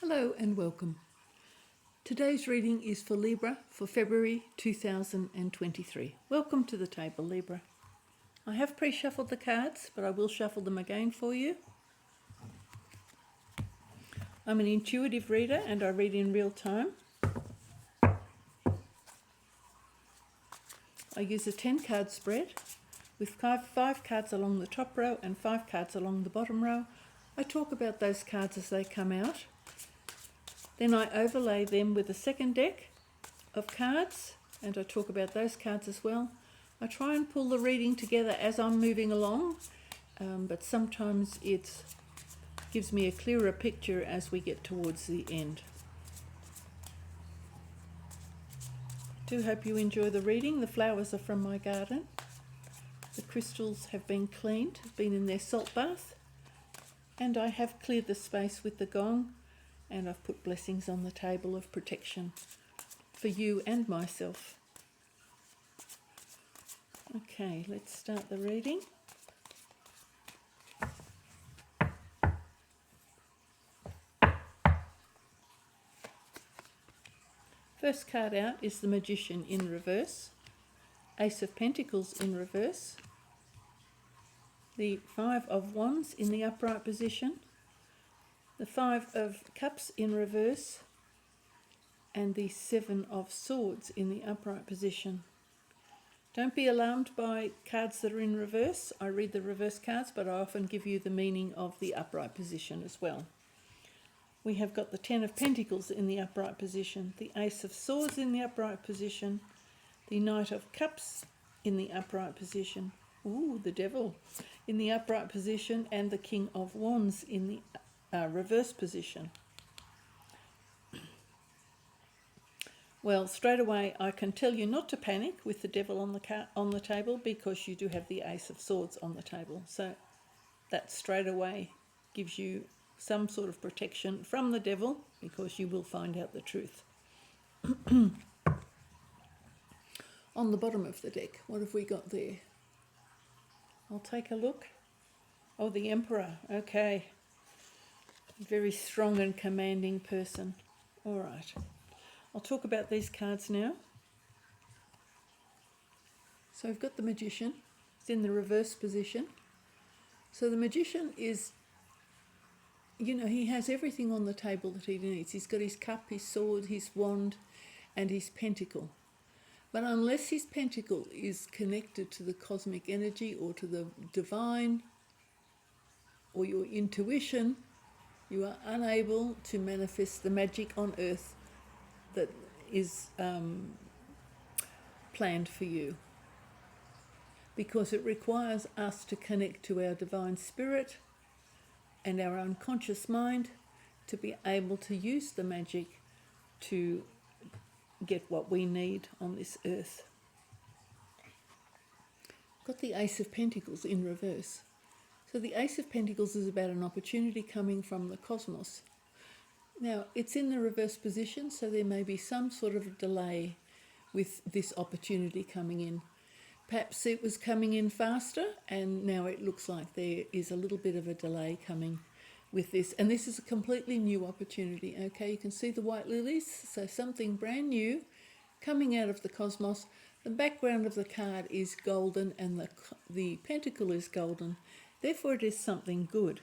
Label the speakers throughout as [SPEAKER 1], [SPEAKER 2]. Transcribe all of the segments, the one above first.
[SPEAKER 1] Hello and welcome. Today's reading is for Libra for February 2023. Welcome to the table, Libra. I have pre-shuffled the cards, but I will shuffle them again for you. I'm an intuitive reader and I read in real time. I use a 10-card spread with five cards along the top row and 5 cards along the bottom row. I talk about those cards as they come out. Then I overlay them with a second deck of cards and I talk about those cards as well. I try and pull the reading together as I'm moving along, but sometimes it gives me a clearer picture as we get towards the end. I do hope you enjoy the reading. The flowers are from my garden. The crystals have been cleaned, been in their salt bath, and I have cleared the space with the gong, and I've put blessings on the table of protection for you and myself. Okay, let's start the reading. First card out is the Magician in reverse, Ace of Pentacles in reverse, the 5 of Wands in the upright position, the 5 of Cups in reverse, and the 7 of Swords in the upright position. Don't be alarmed by cards that are in reverse. I read the reverse cards, but I often give you the meaning of the upright position as well. We have got the 10 of Pentacles in the upright position, the Ace of Swords in the upright position, the Knight of Cups in the upright position, the Devil in the upright position, and the King of Wands in the reverse position. Well, straight away I can tell you not to panic with the Devil on the table, because you do have the Ace of Swords on the table. So that straight away gives you some sort of protection from the Devil, because you will find out the truth. On the bottom of the deck, what have we got there? I'll take a look. Oh, the Emperor. Okay. Very strong and commanding person. All right. I'll talk about these cards now. So I've got the Magician. It's in the reverse position. So the Magician is, he has everything on the table that he needs. He's got his cup, his sword, his wand, and his pentacle. But unless his pentacle is connected to the cosmic energy or to the divine or your intuition, you are unable to manifest the magic on earth that is planned for you, because it requires us to connect to our divine spirit and our unconscious mind to be able to use the magic to get what we need on this earth. Got the Ace of Pentacles in reverse. So the Ace of Pentacles is about an opportunity coming from the cosmos. Now, it's in the reverse position, so there may be some sort of delay with this opportunity coming in. Perhaps it was coming in faster, and now it looks like there is a little bit of a delay coming with this. And this is a completely new opportunity, okay? You can see the white lilies, so something brand new coming out of the cosmos. The background of the card is golden and the pentacle is golden. Therefore, it is something good.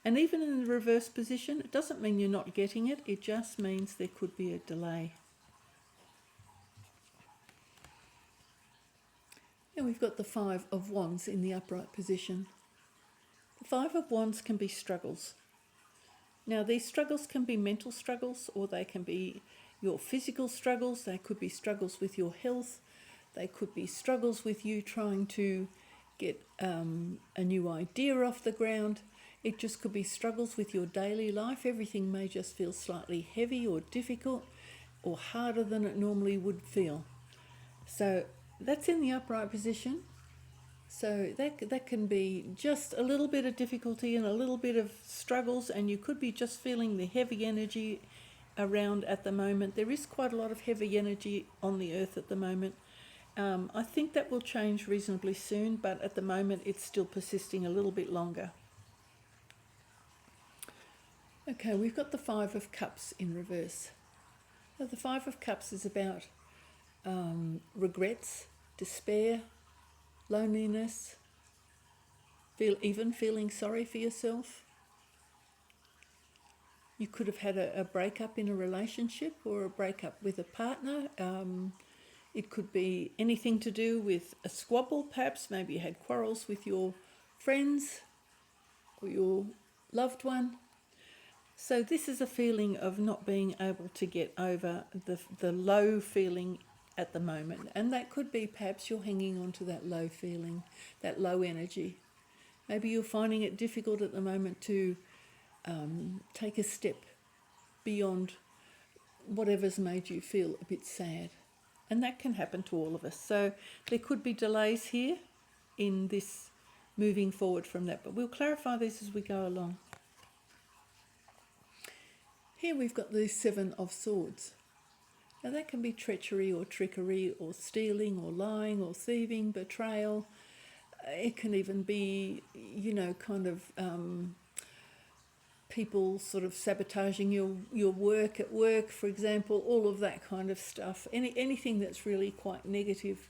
[SPEAKER 1] And even in the reverse position, it doesn't mean you're not getting it. It just means there could be a delay. And we've got the 5 of Wands in the upright position. The 5 of Wands can be struggles. Now, these struggles can be mental struggles, or they can be your physical struggles. They could be struggles with your health. They could be struggles with you trying to get a new idea off the ground. It just could be struggles with your daily life. Everything may just feel slightly heavy or difficult or harder than it normally would feel. So that's in the upright position. So that can be just a little bit of difficulty and a little bit of struggles, and you could be just feeling the heavy energy around at the moment. There is quite a lot of heavy energy on the earth at the moment. I think that will change reasonably soon, but at the moment it's still persisting a little bit longer. Okay, we've got the Five of Cups in reverse. Now, the Five of Cups is about regrets, despair, loneliness, even feeling sorry for yourself. You could have had a breakup in a relationship or a breakup with a partner. It could be anything to do with a squabble, perhaps. Maybe you had quarrels with your friends or your loved one. So this is a feeling of not being able to get over the low feeling at the moment. And that could be perhaps you're hanging on to that low feeling, that low energy. Maybe you're finding it difficult at the moment to take a step beyond whatever's made you feel a bit sad. And that can happen to all of us. So there could be delays here in this moving forward from that. But we'll clarify this as we go along. Here we've got the Seven of Swords. Now that can be treachery or trickery or stealing or lying or thieving, betrayal. It can even be, kind of people sort of sabotaging your work at work, for example, all of that kind of stuff. Anything that's really quite negative.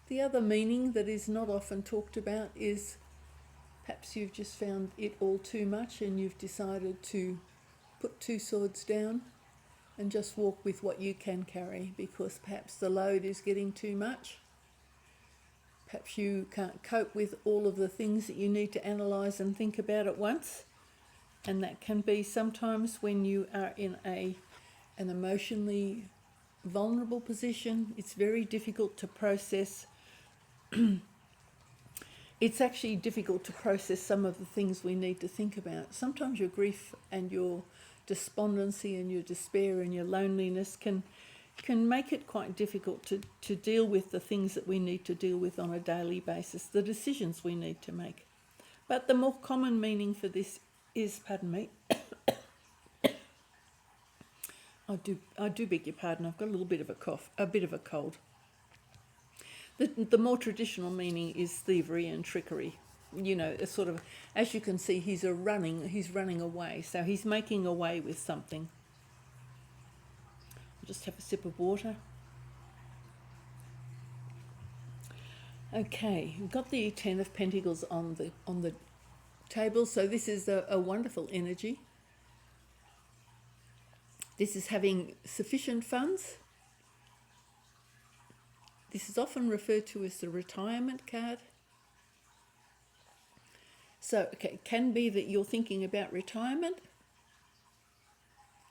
[SPEAKER 1] The other meaning that is not often talked about is perhaps you've just found it all too much and you've decided to put two swords down and just walk with what you can carry, because perhaps the load is getting too much. Perhaps you can't cope with all of the things that you need to analyse and think about at once. And that can be sometimes when you are in an emotionally vulnerable position. It's very difficult to process. It's actually difficult to process some of the things we need to think about. Sometimes your grief and your despondency and your despair and your loneliness can make it quite difficult to deal with the things that we need to deal with on a daily basis, the decisions we need to make. But the more common meaning for this is, pardon me, I do beg your pardon, I've got a little bit of a cough, a bit of a cold. The more traditional meaning is thievery and trickery. A sort of, as you can see, he's running away. So he's making away with something. I'll just have a sip of water. Okay, we've got the Ten of Pentacles on the table. So this is a wonderful energy. This is having sufficient funds. This is often referred to as the retirement card. So it can be that you're thinking about retirement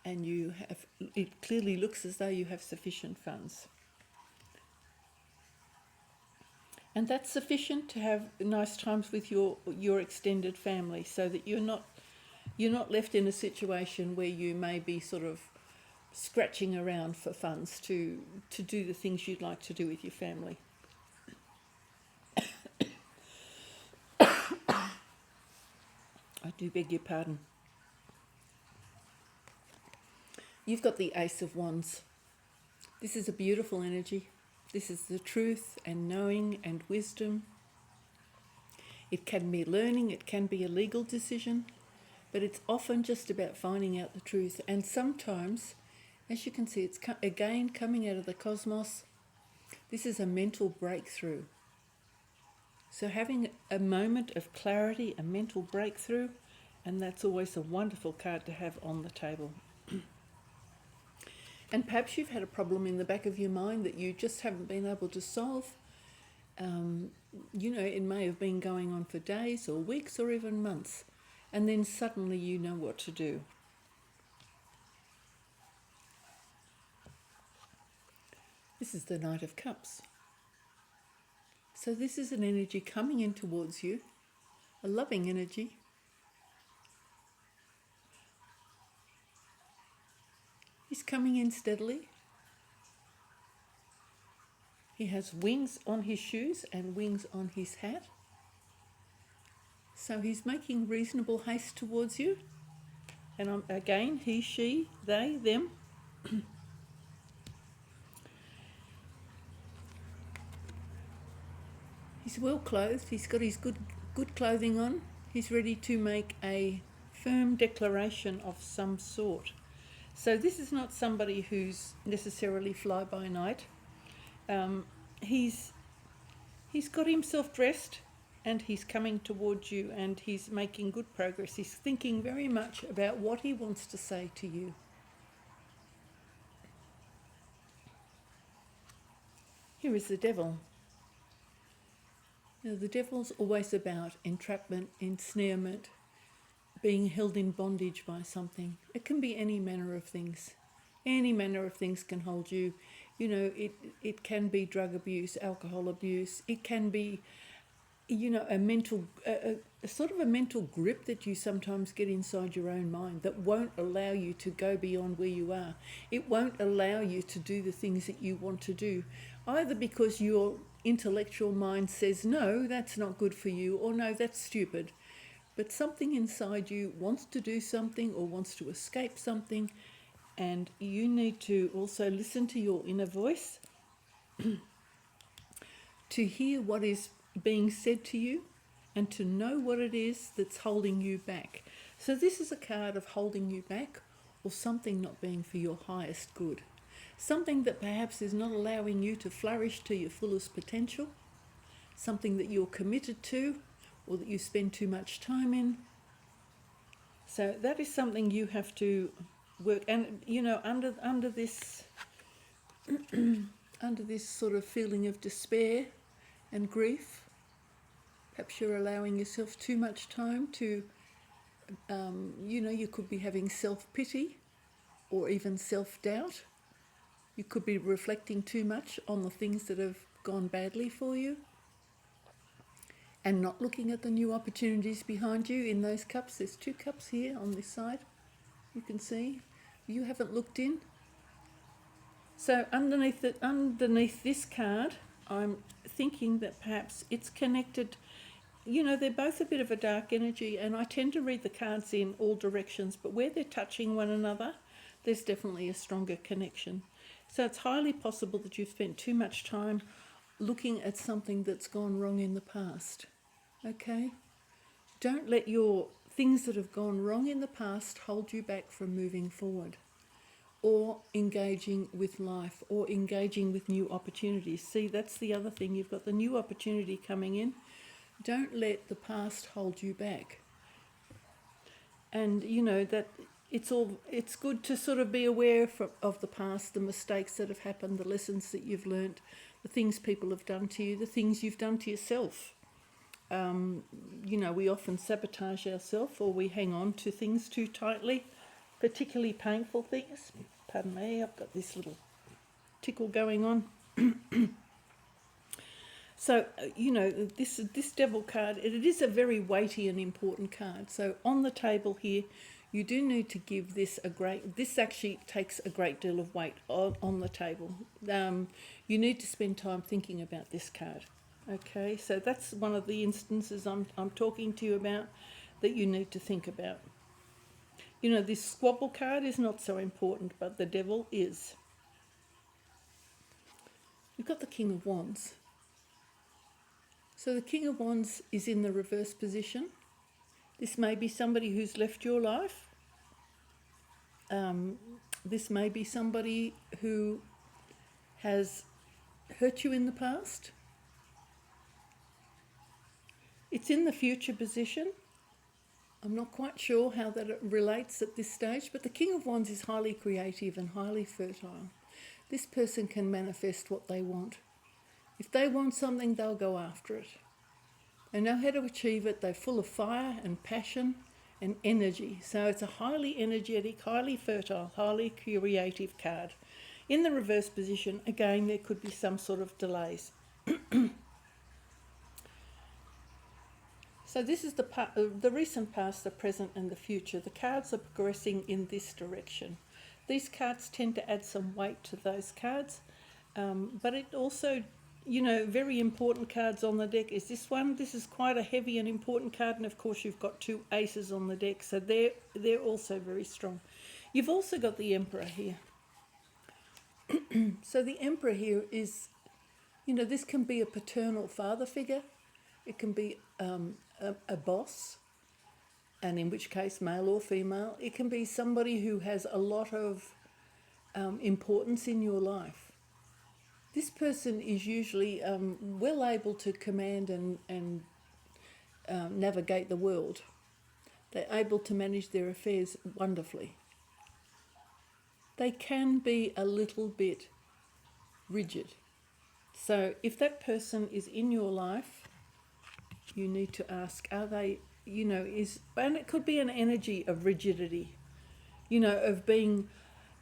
[SPEAKER 1] and it clearly looks as though you have sufficient funds. And that's sufficient to have nice times with your extended family, so that you're not left in a situation where you may be sort of scratching around for funds to do the things you'd like to do with your family. I do beg your pardon. You've got the Ace of Wands. This is a beautiful energy. This is the truth and knowing and wisdom. It can be learning, it can be a legal decision, but it's often just about finding out the truth. And sometimes, as you can see, it's again coming out of the cosmos. This is a mental breakthrough. So having a moment of clarity, a mental breakthrough, and that's always a wonderful card to have on the table. And perhaps you've had a problem in the back of your mind that you just haven't been able to solve. It may have been going on for days or weeks or even months, and then suddenly you know what to do. This is the Knight of Cups. So this is an energy coming in towards you, a loving energy. He's coming in steadily. He has wings on his shoes and wings on his hat. So he's making reasonable haste towards you. And again, he, she, they, them. He's well clothed. He's got his good clothing on. He's ready to make a firm declaration of some sort. So this is not somebody who's necessarily fly by night. He's got himself dressed and he's coming towards you and he's making good progress. He's thinking very much about what he wants to say to you. Here is the devil. Now, the devil's always about entrapment, ensnarement, being held in bondage by something. It can be any manner of things. Any manner of things can hold you. You know, it can be drug abuse, alcohol abuse. It can be, you know, a sort of a mental grip that you sometimes get inside your own mind that won't allow you to go beyond where you are. It won't allow you to do the things that you want to do, either because your intellectual mind says, no, that's not good for you, or no, that's stupid. But something inside you wants to do something or wants to escape something, and you need to also listen to your inner voice to hear what is being said to you and to know what it is that's holding you back. So this is a card of holding you back or something not being for your highest good. Something that perhaps is not allowing you to flourish to your fullest potential. Something that you're committed to or that you spend too much time in. So that is something you have to work, and you know, under this under this sort of feeling of despair and grief, perhaps you're allowing yourself too much time to, you know, you could be having self-pity or even self-doubt. You could be reflecting too much on the things that have gone badly for you and not looking at the new opportunities behind you in those cups. There's 2 cups here on this side. You can see. You haven't looked in. So underneath this card, I'm thinking that perhaps it's connected. You know, they're both a bit of a dark energy, and I tend to read the cards in all directions, but where they're touching one another, there's definitely a stronger connection. So it's highly possible that you've spent too much time looking at something that's gone wrong in the past. Okay? Don't let your things that have gone wrong in the past hold you back from moving forward or engaging with life or engaging with new opportunities. See, that's the other thing. You've got the new opportunity coming in. Don't let the past hold you back. And you know that it's good to sort of be aware of the past, the mistakes that have happened, the lessons that you've learnt, the things people have done to you, the things you've done to yourself. You know, we often sabotage ourselves or we hang on to things too tightly, particularly painful things. Pardon me, I've got this little tickle going on. So, you know, this devil card, it is a very weighty and important card. So on the table here, you do need to give this this actually takes a great deal of weight on the table. You need to spend time thinking about this card. Okay, so that's one of the instances I'm talking to you about that you need to think about. You know, this squabble card is not so important, but the devil is. You've got the King of Wands. So the King of Wands is in the reverse position. This may be somebody who's left your life. This may be somebody who has hurt you in the past. It's in the future position. I'm not quite sure how that relates at this stage, but the King of Wands is highly creative and highly fertile. This person can manifest what they want. If they want something, they'll go after it. They know how to achieve it. They're full of fire and passion and energy. So it's a highly energetic, highly fertile, highly creative card. In the reverse position, again, there could be some sort of delays. So this is the recent past, the present and the future. The cards are progressing in this direction. These cards tend to add some weight to those cards, but it also, you know, very important cards on the deck is this one. This is quite a heavy and important card, and of course you've got 2 aces on the deck, so they're also very strong. You've also got the Emperor here. So the Emperor here is, you know, this can be a paternal father figure. It can be a boss. and in which case, male or female. It can be somebody who has a lot of importance in your life. This person is usually well able to command and navigate the world. They're able to manage their affairs wonderfully. They can be a little bit rigid. So if that person is in your life, you need to ask, are they, and it could be an energy of rigidity, of being,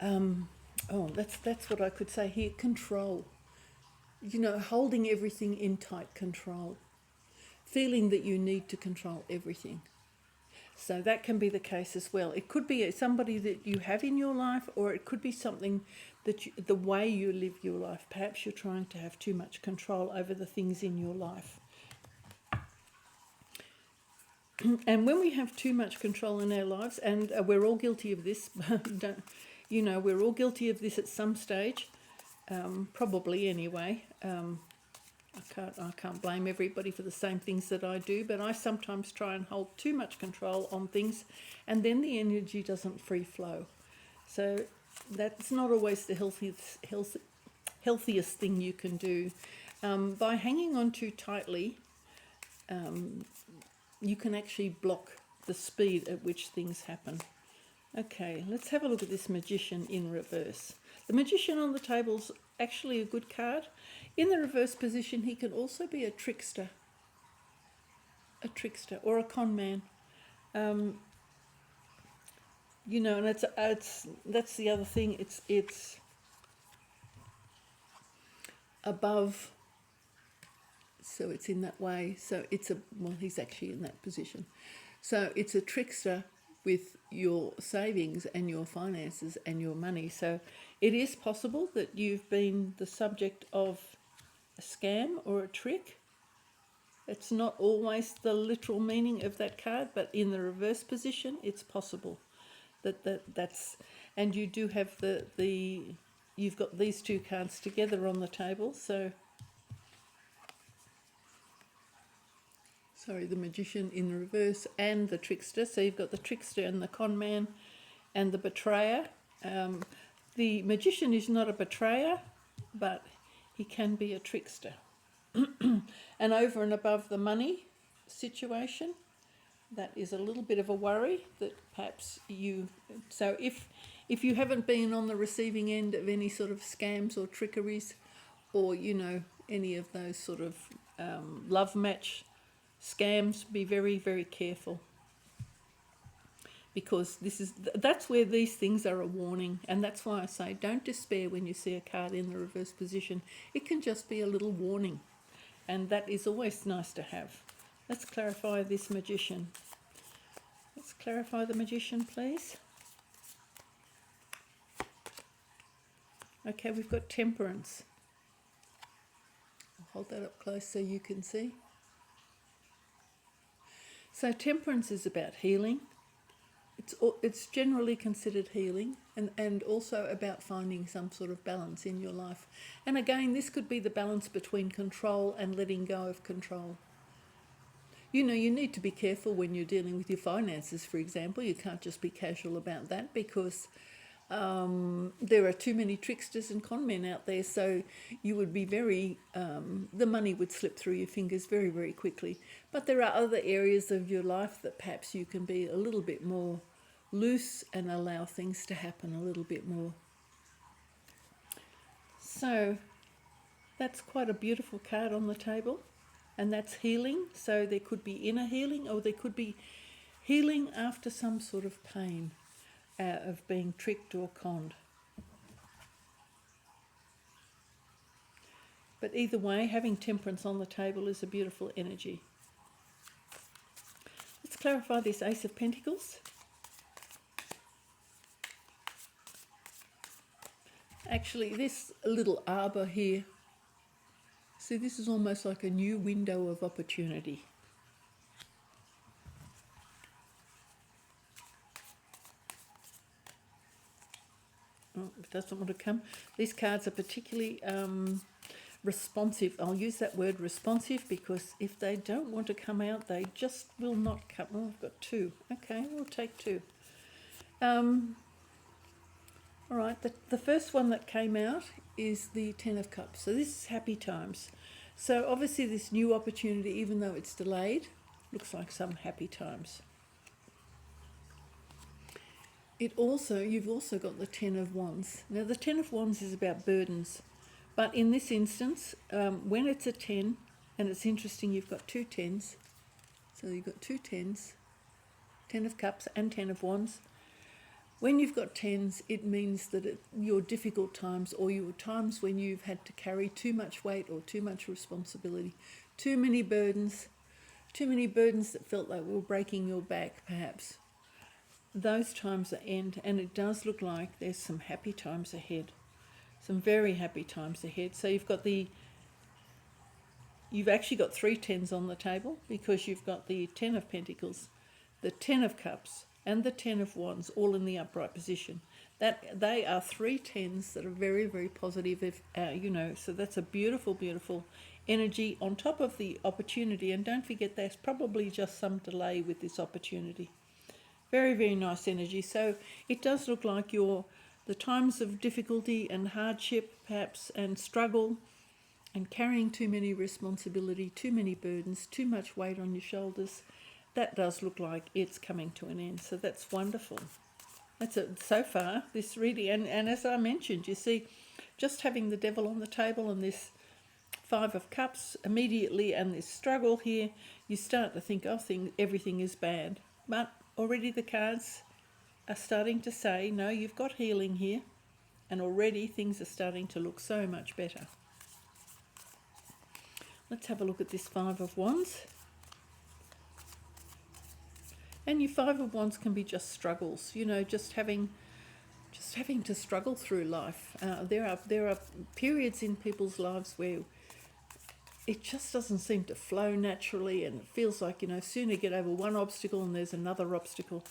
[SPEAKER 1] that's what I could say here, control, holding everything in tight control, feeling that you need to control everything. So that can be the case as well. It could be somebody that you have in your life, or it could be something that the way you live your life. Perhaps you're trying to have too much control over the things in your life. And when we have too much control in our lives, and we're all guilty of this, we're all guilty of this at some stage, probably anyway. I can't blame everybody for the same things that I do, but I sometimes try and hold too much control on things, and then the energy doesn't free flow. So that's not always the healthiest thing you can do. By hanging on too tightly, you can actually block the speed at which things happen. Okay, let's have a look at this Magician in reverse. The Magician on the table's actually a good card. In the reverse position, he can also be a trickster or a con man. And that's the other thing. It's above, so it's in that way. So he's actually in that position. So it's a trickster with your savings and your finances and your money. So it is possible that you've been the subject of a scam or a trick. It's not always the literal meaning of that card, but in the reverse position, it's possible that's, and you do have you've got these two cards together on the table. So, sorry, the Magician in the reverse and the trickster. So you've got the trickster and the con man and the betrayer. The Magician is not a betrayer, but he can be a trickster. And over and above the money situation, that is a little bit of a worry that perhaps so if you haven't been on the receiving end of any sort of scams or trickeries, or any of those sort of love match scams, be very, very careful, because that's where these things are a warning. And that's why I say don't despair when you see a card in the reverse position. It can just be a little warning, and that is always nice to have. Let's clarify this Magician. Let's clarify the Magician, please. Okay, we've got Temperance. I'll hold that up close so you can see. So Temperance is about healing. It's generally considered healing, and also about finding some sort of balance in your life. And again, this could be the balance between control and letting go of control. You need to be careful when you're dealing with your finances, for example. You can't just be casual about that, because there are too many tricksters and con men out there. So you would be the money would slip through your fingers very, very quickly. But there are other areas of your life that perhaps you can be a little bit more loose and allow things to happen a little bit more. So that's quite a beautiful card on the table, and that's healing. So there could be inner healing, or there could be healing after some sort of pain of being tricked or conned. But either way, having Temperance on the table is a beautiful energy. Let's clarify this Ace of Pentacles. Actually, this little arbor here, see, this is almost like a new window of opportunity. Oh, it doesn't want to come. These cards are particularly responsive. I'll use that word responsive because if they don't want to come out, they just will not come. Oh, I've got two. Okay, we'll take two. All right, the first one that came out is the Ten of Cups. So this is happy times. So obviously this new opportunity, even though it's delayed, looks like some happy times. You've also got the Ten of Wands. Now the Ten of Wands is about burdens. But in this instance, when it's a 10, and it's interesting, you've got two tens. So you've got two tens, 10 of Cups and 10 of Wands. When you've got tens, it means that your difficult times, or your times when you've had to carry too much weight or too much responsibility, too many burdens that felt like were breaking your back, perhaps. Those times are end, and it does look like there's some happy times ahead. Some very happy times ahead. So you've actually got three tens on the table, because you've got the 10 of Pentacles, the 10 of Cups, and the 10 of Wands, all in the upright position. That they are three tens that are very, very positive. If so that's a beautiful, beautiful energy on top of the opportunity. And don't forget, there's probably just some delay with this opportunity. Very, very nice energy. So it does look like the times of difficulty and hardship, perhaps, and struggle, and carrying too many responsibility, too many burdens, too much weight on your shoulders, that does look like it's coming to an end. So that's wonderful. So far, this really, and as I mentioned, you see, just having the Devil on the table and this Five of Cups immediately, and this struggle here, you start to think, everything is bad. But already the cards are starting to say, no, you've got healing here, and already things are starting to look so much better. Let's have a look at this Five of Wands. And your Five of Wands can be just struggles, just having to struggle through life. There are periods in people's lives where it just doesn't seem to flow naturally, and it feels like, sooner you get over one obstacle and there's another obstacle.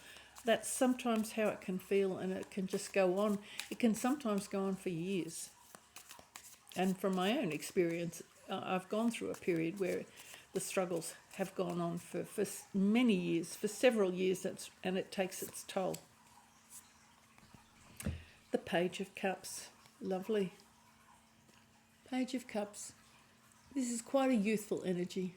[SPEAKER 1] That's sometimes how it can feel, and it can just go on. It can sometimes go on for years. And from my own experience, I've gone through a period where the struggles have gone on for many years, for several years, and it takes its toll. The Page of Cups, lovely. Page of Cups. This is quite a youthful energy.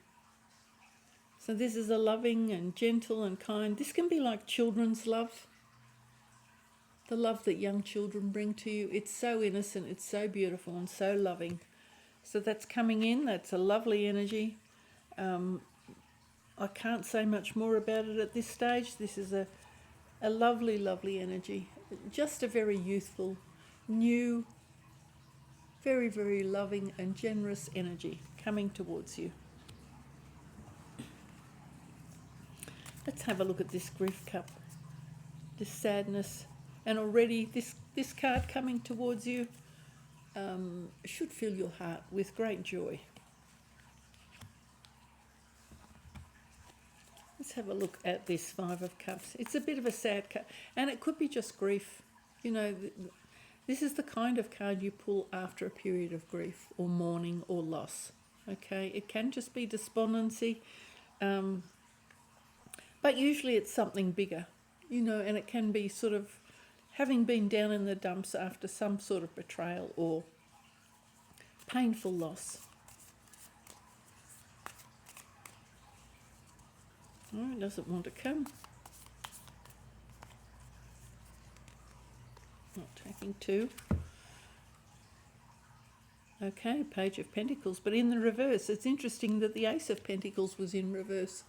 [SPEAKER 1] So this is a loving and gentle and kind. This can be like children's love. The love that young children bring to you. It's so innocent, it's so beautiful and so loving. So that's coming in. That's a lovely energy. I can't say much more about it at this stage. This is a lovely, lovely energy. Just a very youthful, new, very, very loving and generous energy coming towards you. Let's have a look at this Grief Cup, this sadness. And already this card coming towards you should fill your heart with great joy. Let's have a look at this Five of Cups. It's a bit of a sad card, and it could be just grief. This is the kind of card you pull after a period of grief or mourning or loss. Okay, it can just be despondency, but usually it's something bigger, and it can be sort of having been down in the dumps after some sort of betrayal or painful loss. Oh, it doesn't want to come. Not taking two. Okay, Page of Pentacles, but in the reverse. It's interesting that the Ace of Pentacles was in reverse.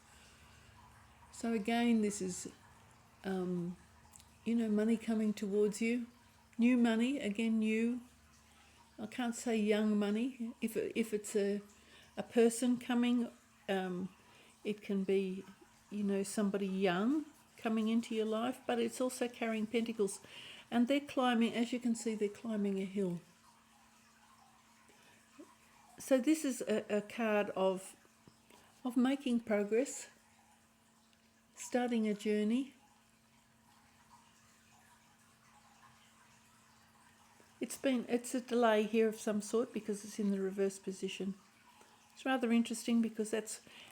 [SPEAKER 1] So again, this is, money coming towards you. New money, again, new. I can't say young money. If it's a person coming, it can be, somebody young coming into your life, but it's also carrying pentacles. And they're climbing, as you can see, they're climbing a hill. So this is a card of making progress, starting a journey. it's a delay here of some sort because it's in the reverse position. It's rather interesting because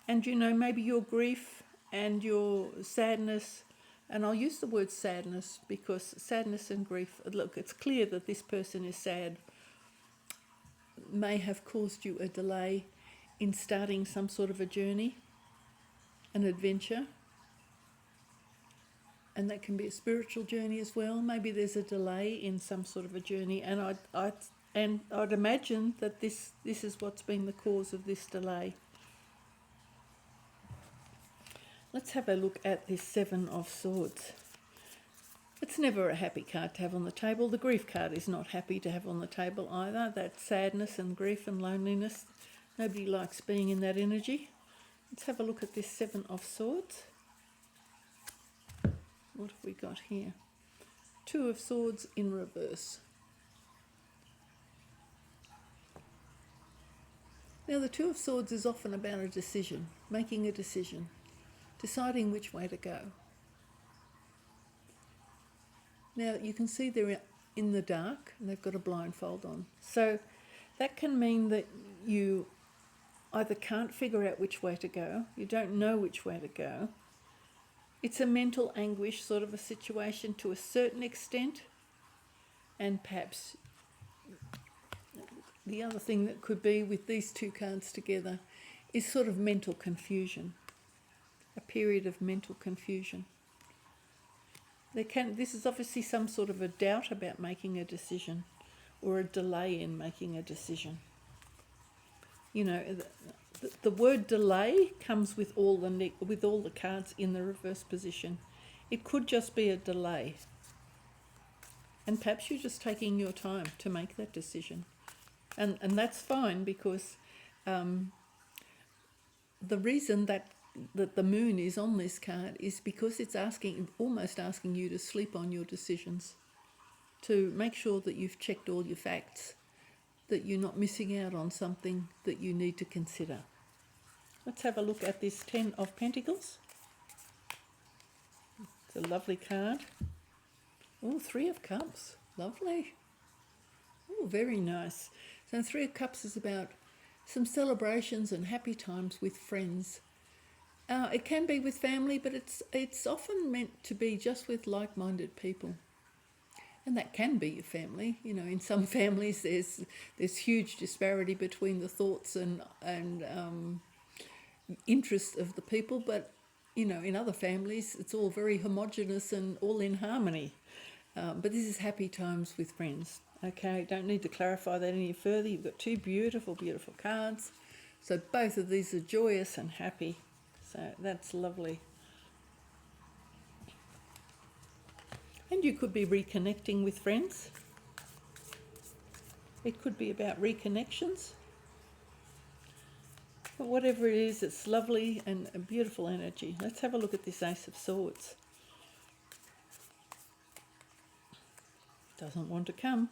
[SPEAKER 1] and maybe your grief and your sadness, and I'll use the word sadness because sadness and grief, look, it's clear that this person is sad, may have caused you a delay in starting some sort of a journey, an adventure. And that can be a spiritual journey as well. Maybe there's a delay in some sort of a journey, and I'd imagine that this is what's been the cause of this delay. Let's have a look at this Seven of Swords. It's never a happy card to have on the table. The grief card is not happy to have on the table either. That sadness and grief and loneliness. Nobody likes being in that energy. Let's have a look at this Seven of Swords. What have we got here? Two of Swords in reverse. Now the Two of Swords is often about a decision, making a decision, deciding which way to go. Now you can see they're in the dark and they've got a blindfold on. So that can mean that you either can't figure out which way to go, you don't know which way to go. It's a mental anguish sort of a situation to a certain extent, and perhaps the other thing that could be with these two cards together is sort of mental confusion, a period of mental confusion. This is obviously some sort of a doubt about making a decision or a delay in making a decision. The word delay comes with all the cards in the reverse position. It could just be a delay. And perhaps you're just taking your time to make that decision. And that's fine because the reason that the moon is on this card is because it's almost asking you to sleep on your decisions, to make sure that you've checked all your facts, that you're not missing out on something that you need to consider. Let's have a look at this Ten of Pentacles. It's a lovely card. Oh, Three of Cups. Lovely. Oh, very nice. So Three of Cups is about some celebrations and happy times with friends. It can be with family, but it's often meant to be just with like-minded people. And that can be your family. In some families there's huge disparity between the thoughts and interests of the people, but in other families it's all very homogenous and all in harmony. But this is happy times with friends. Okay, don't need to clarify that any further. You've got two beautiful, beautiful cards. So both of these are joyous and happy. So that's lovely. And you could be reconnecting with friends. It could be about reconnections. But whatever it is, it's lovely and a beautiful energy. Let's have a look at this Ace of Swords. Doesn't want to come.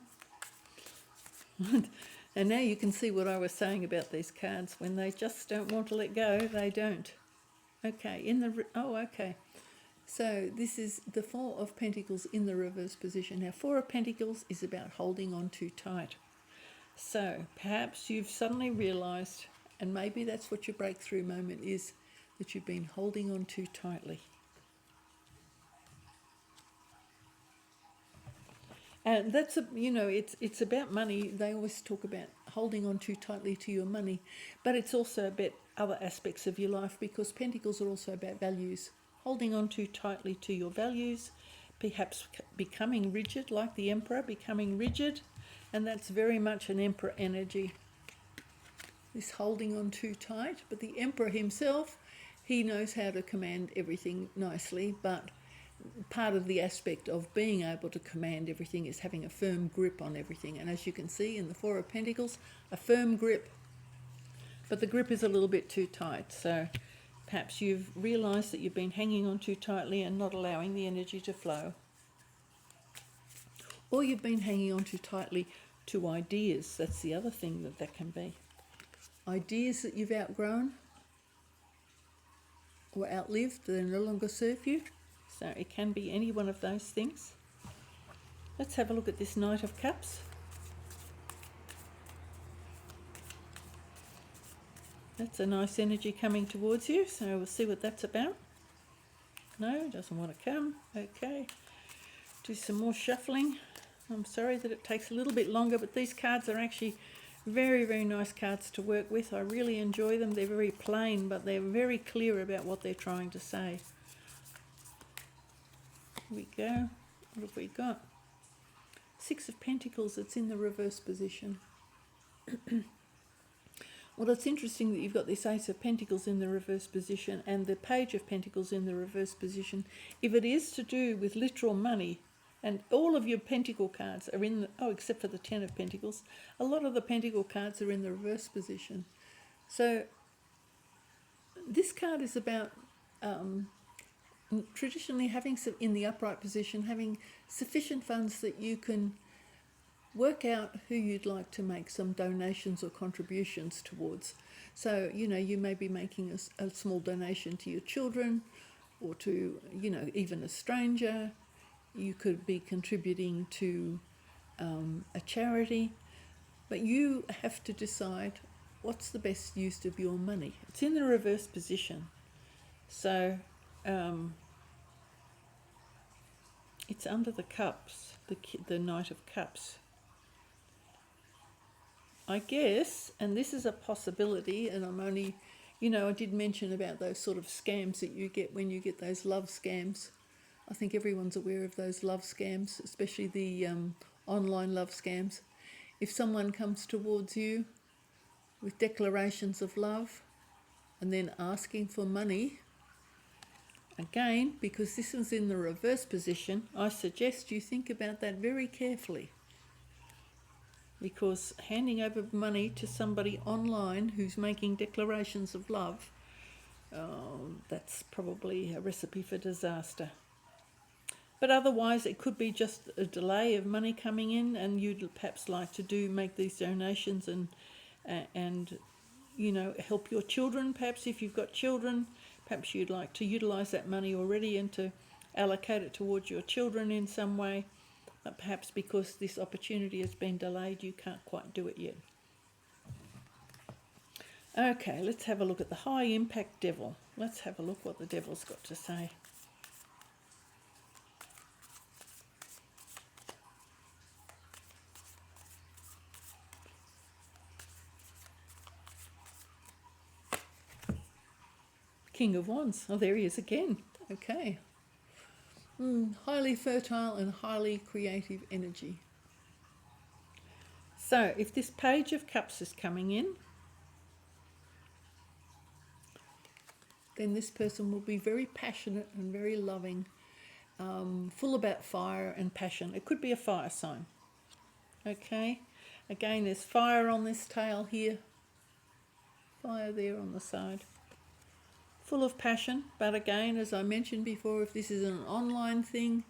[SPEAKER 1] And now you can see what I was saying about these cards. When they just don't want to let go, they don't. Okay, okay. So this is the Four of Pentacles in the reverse position. Now, Four of Pentacles is about holding on too tight. So perhaps you've suddenly realised, and maybe that's what your breakthrough moment is, that you've been holding on too tightly. And that's it's about money. They always talk about holding on too tightly to your money, but it's also about other aspects of your life, because Pentacles are also about values. Holding on too tightly to your values, perhaps becoming rigid, like the Emperor, becoming rigid, and that's very much an Emperor energy. This holding on too tight, but the Emperor himself, he knows how to command everything nicely, but part of the aspect of being able to command everything is having a firm grip on everything. And as you can see in the Four of Pentacles, a firm grip, but the grip is a little bit too tight. So perhaps you've realised that you've been hanging on too tightly and not allowing the energy to flow. Or you've been hanging on too tightly to ideas. That's the other thing that can be. Ideas that you've outgrown or outlived, that no longer serve you. So it can be any one of those things. Let's have a look at this Knight of Cups. That's a nice energy coming towards you, so we'll see what that's about. No, doesn't want to come. Okay, do some more shuffling. I'm sorry that it takes a little bit longer, but these cards are actually very, very nice cards to work with. I really enjoy them. They're very plain, but they're very clear about what they're trying to say. Here we go. What have we got? Six of Pentacles. It's in the reverse position. Well, it's interesting that you've got this Ace of Pentacles in the reverse position and the Page of Pentacles in the reverse position. If it is to do with literal money, and all of your Pentacle cards are in the, oh, except for the Ten of Pentacles, a lot of the Pentacle cards are in the reverse position. So this card is about traditionally having, in the upright position, having sufficient funds that you can work out who you'd like to make some donations or contributions towards. So, you know, you may be making a small donation to your children or to, you know, even a stranger. You could be contributing to a charity, but you have to decide what's the best use of your money. It's in the reverse position. So it's under the cups, the Knight of Cups. I guess, and this is a possibility, and I'm only, you know, I did mention about those sort of scams that you get when you get those love scams. I think everyone's aware of those love scams, especially the online love scams. If someone comes towards you with declarations of love and then asking for money, again, because this is in the reverse position, I suggest you think about that very carefully. Because handing over money to somebody online who's making declarations of love, that's probably a recipe for disaster. But otherwise, it could be just a delay of money coming in, and you'd perhaps like to make these donations and you know, help your children. Perhaps if you've got children, perhaps you'd like to utilise that money already and to allocate it towards your children in some way. Perhaps because this opportunity has been delayed, you can't quite do it yet. Okay, let's have a look at the High Impact Devil. Let's have a look what the Devil's got to say. King of Wands. Oh, there he is again. Okay. Highly fertile and highly creative energy. So if this Page of Cups is coming in, then this person will be very passionate and very loving, full about fire and passion. It could be a fire sign. Okay. Again, there's fire on this tail here. Fire there on the side. Full of passion, but again, as I mentioned before, if this is an online thing,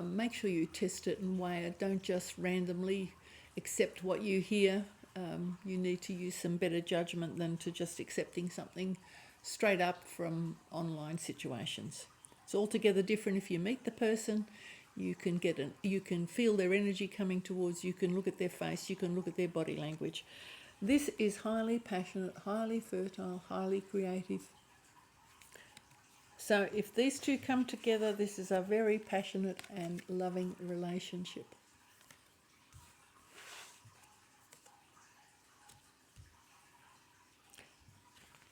[SPEAKER 1] make sure you test it and weigh it. Don't just randomly accept what you hear. You need to use some better judgment than to just accepting something straight up from online situations. It's altogether different if you meet the person. You can feel their energy coming towards you. You can look at their face. You can look at their body language. This is highly passionate, highly fertile, highly creative. So if these two come together, this is a very passionate and loving relationship.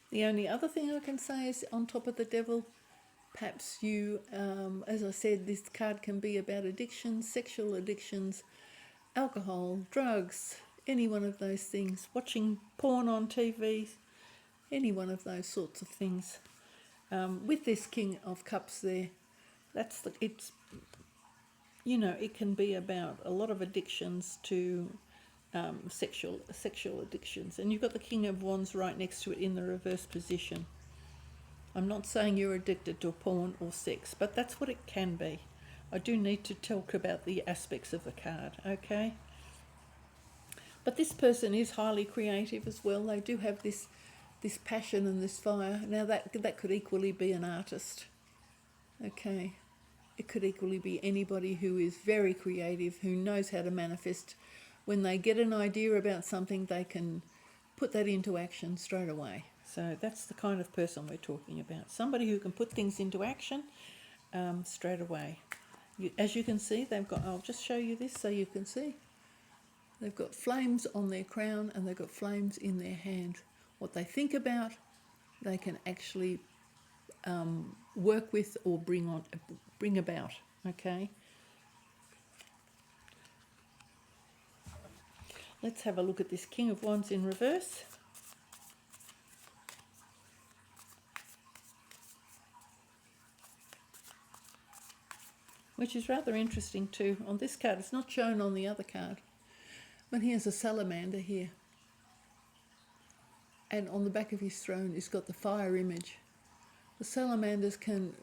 [SPEAKER 1] The only other thing I can say is on top of the Devil, perhaps you, as I said, this card can be about addictions, sexual addictions, alcohol, drugs, any one of those things, watching porn on TV, any one of those sorts of things. With this King of Cups there, it's, you know, it can be about a lot of addictions to sexual addictions. And you've got the King of Wands right next to it in the reverse position. I'm not saying you're addicted to porn or sex, but that's what it can be. I do need to talk about the aspects of the card, okay? But this person is highly creative as well. They do have this passion and this fire. Now that could equally be an artist. Okay. It could equally be anybody who is very creative, who knows how to manifest. When they get an idea about something, they can put that into action straight away. So that's the kind of person we're talking about. Somebody who can put things into action straight away. As you can see, they've got, I'll just show you this so you can see. They've got flames on their crown and they've got flames in their hand. What they think about, they can actually work with or bring about, okay? Let's have a look at this King of Wands in reverse. Which is rather interesting too. On this card, it's not shown on the other card, but he has a salamander here. And on the back of his throne, he's got the fire image. The salamanders can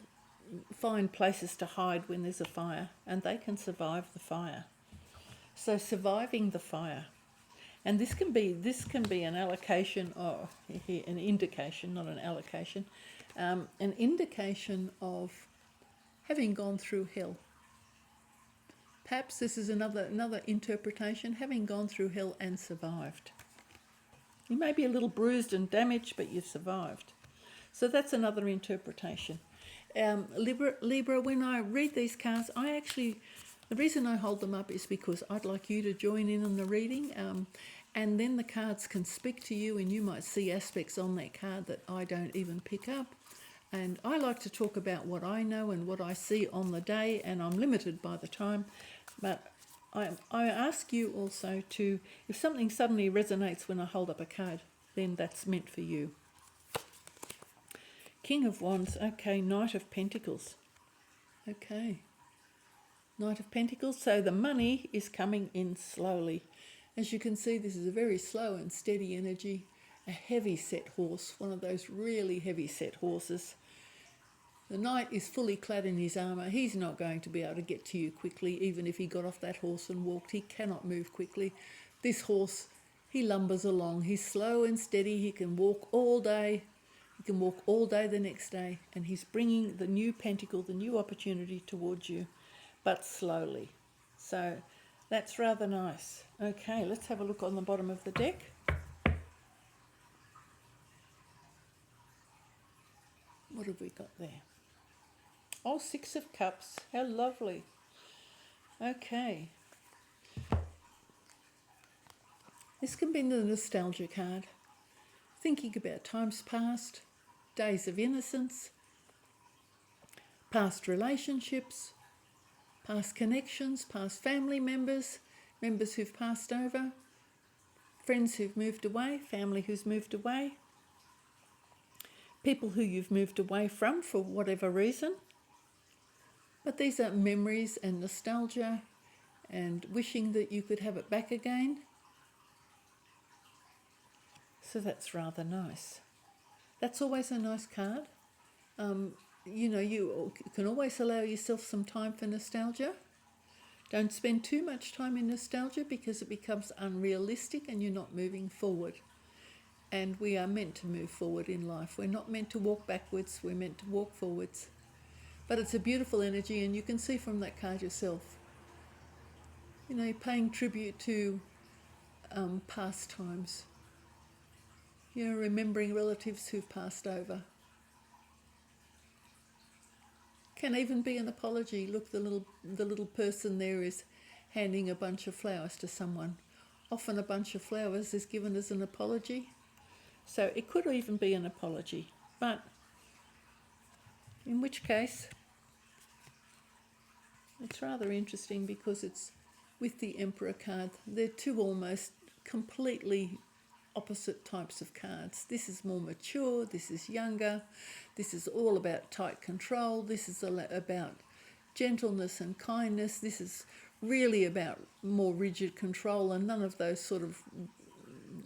[SPEAKER 1] find places to hide when there's a fire, and they can survive the fire. So surviving the fire. And this can be an allocation, or an indication, not an allocation, an indication of having gone through hell. Perhaps this is another interpretation, having gone through hell and survived. You may be a little bruised and damaged, but you've survived. So that's another interpretation. Libra, when I read these cards, the reason I hold them up is because I'd like you to join in on the reading, and then the cards can speak to you, and you might see aspects on that card that I don't even pick up. And I like to talk about what I know and what I see on the day, and I'm limited by the time. But I ask you also to, if something suddenly resonates when I hold up a card, then that's meant for you. King of Wands, okay, Knight of Pentacles. Okay, Knight of Pentacles, so the money is coming in slowly. As you can see, this is a very slow and steady energy, a heavy set horse, one of those really heavy set horses. The knight is fully clad in his armour. He's not going to be able to get to you quickly, even if he got off that horse and walked. He cannot move quickly. This horse, he lumbers along. He's slow and steady. He can walk all day. He can walk all day the next day. And he's bringing the new pentacle, the new opportunity towards you, but slowly. So that's rather nice. Okay, let's have a look on the bottom of the deck. What have we got there? Oh, Six of Cups. How lovely. Okay. This can be the nostalgia card. Thinking about times past, days of innocence, past relationships, past connections, past family members, members who've passed over, friends who've moved away, family who's moved away, people who you've moved away from for whatever reason. But these are memories and nostalgia and wishing that you could have it back again. So that's rather nice. That's always a nice card. You can always allow yourself some time for nostalgia. Don't spend too much time in nostalgia because it becomes unrealistic and you're not moving forward. And we are meant to move forward in life. We're not meant to walk backwards, we're meant to walk forwards. But it's a beautiful energy, and you can see from that card yourself, paying tribute to past times. Remembering relatives who've passed over. Can even be an apology. Look, the little person there is handing a bunch of flowers to someone. Often a bunch of flowers is given as an apology. So it could even be an apology, but in which case, it's rather interesting because it's with the Emperor card. They're two almost completely opposite types of cards. This is more mature, this is younger, this is all about tight control, this is about gentleness and kindness, this is really about more rigid control and none of those sort of,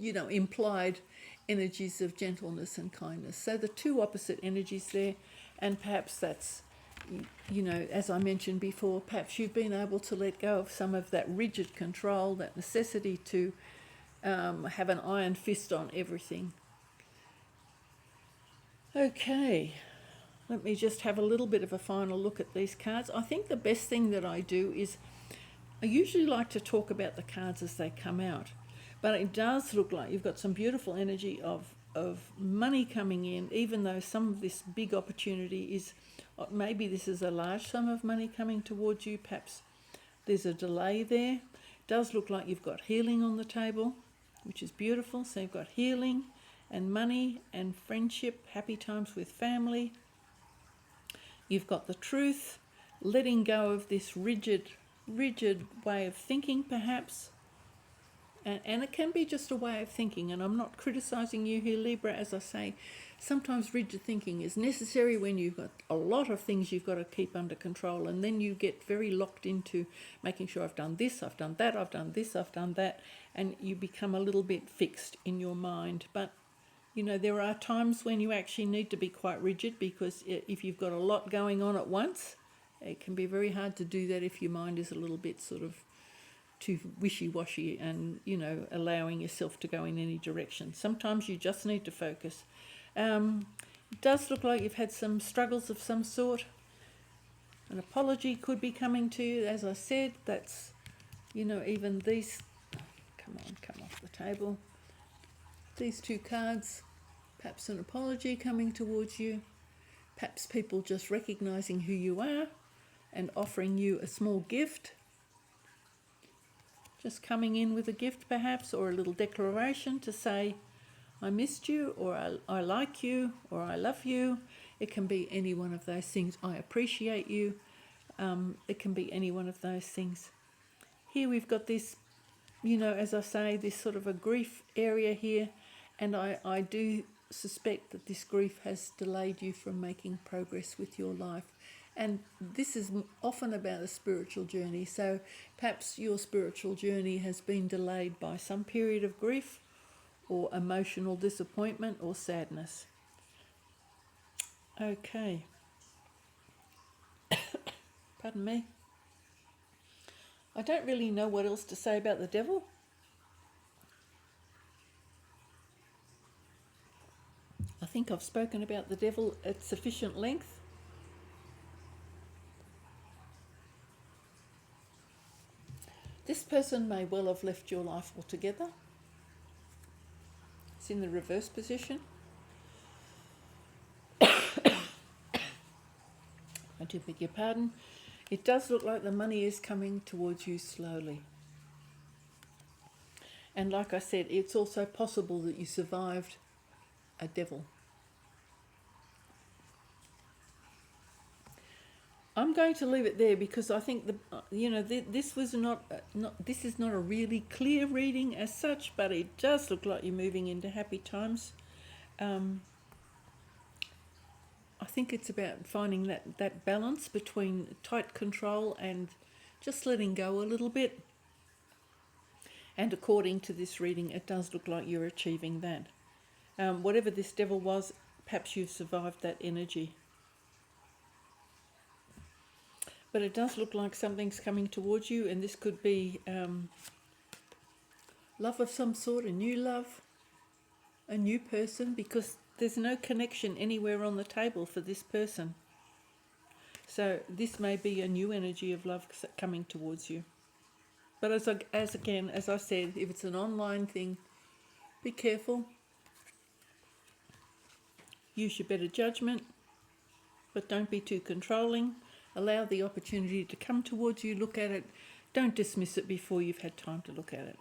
[SPEAKER 1] implied energies of gentleness and kindness. So the two opposite energies there, and perhaps that's, as I mentioned before, perhaps you've been able to let go of some of that rigid control, that necessity to have an iron fist on everything. Okay, let me just have a little bit of a final look at these cards. I think the best thing that I do is I usually like to talk about the cards as they come out. But it does look like you've got some beautiful energy of money coming in, even though some of this big opportunity is, maybe this is a large sum of money coming towards you. Perhaps there's a delay there. It does look like you've got healing on the table, which is beautiful. So you've got healing and money and friendship, happy times with family. You've got the truth, letting go of this rigid way of thinking, perhaps. And it can be just a way of thinking, and I'm not criticising you here, Libra. As I say, sometimes rigid thinking is necessary when you've got a lot of things you've got to keep under control, and then you get very locked into making sure I've done this, I've done that, I've done this, I've done that, and you become a little bit fixed in your mind. But you know, there are times when you actually need to be quite rigid, because if you've got a lot going on at once, it can be very hard to do that if your mind is a little bit sort of too wishy-washy and, you know, allowing yourself to go in any direction. Sometimes you just need to focus. It does look like you've had some struggles of some sort. An apology could be coming to you. As I said, that's, you know, even these, come off the table. These two cards, perhaps an apology coming towards you. Perhaps people just recognising who you are and offering you a small gift. Just coming in with a gift perhaps, or a little declaration to say, I missed you, or I like you, or I love you. It can be any one of those things. I appreciate you. It can be any one of those things. Here we've got this, you know, as I say, this sort of a grief area here. And I do suspect that this grief has delayed you from making progress with your life. And this is often about a spiritual journey. So perhaps your spiritual journey has been delayed by some period of grief or emotional disappointment or sadness. Okay. Pardon me. I don't really know what else to say about the devil. I think I've spoken about the devil at sufficient length. This person may well have left your life altogether. It's in the reverse position. I do beg your pardon. It does look like the money is coming towards you slowly. And like I said, it's also possible that you survived a devil. I'm going to leave it there, because I think this was this is not a really clear reading as such, but it does look like you're moving into happy times. I think it's about finding that balance between tight control and just letting go a little bit. And according to this reading, it does look like you're achieving that. Whatever this devil was, perhaps you've survived that energy. But it does look like something's coming towards you, and this could be love of some sort, a new love, a new person, because there's no connection anywhere on the table for this person. So this may be a new energy of love coming towards you. But as I said, if it's an online thing, be careful. Use your better judgment, but don't be too controlling. Allow the opportunity to come towards you. Look at it. Don't dismiss it before you've had time to look at it.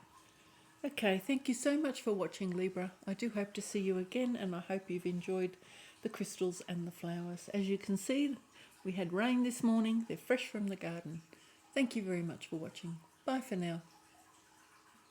[SPEAKER 1] Okay, thank you so much for watching, Libra. I do hope to see you again, and I hope you've enjoyed the crystals and the flowers. As you can see, we had rain this morning. They're fresh from the garden. Thank you very much for watching. Bye for now.